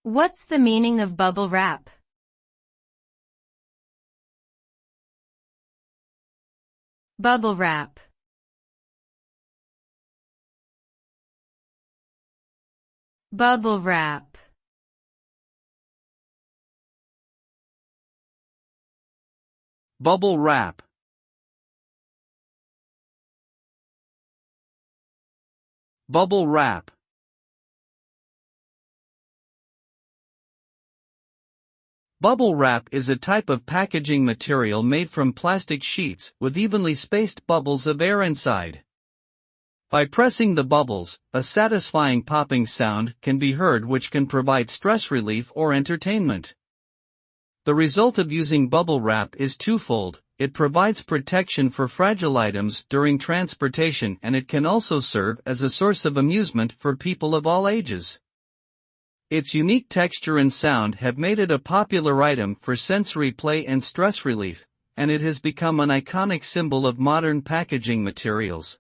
What's the meaning of bubble wrap? Bubble wrap. Bubble wrap. Bubble wrap. Bubble wrap. Bubble wrap is a type of packaging material made from plastic sheets with evenly spaced bubbles of air inside. By pressing the bubbles, a satisfying popping sound can be heard which can provide stress relief or entertainment. The result of using bubble wrap is twofold. It provides protection for fragile items during transportation, and it can also serve as a source of amusement for people of all ages. Its unique texture and sound have made it a popular item for sensory play and stress relief, and it has become an iconic symbol of modern packaging materials.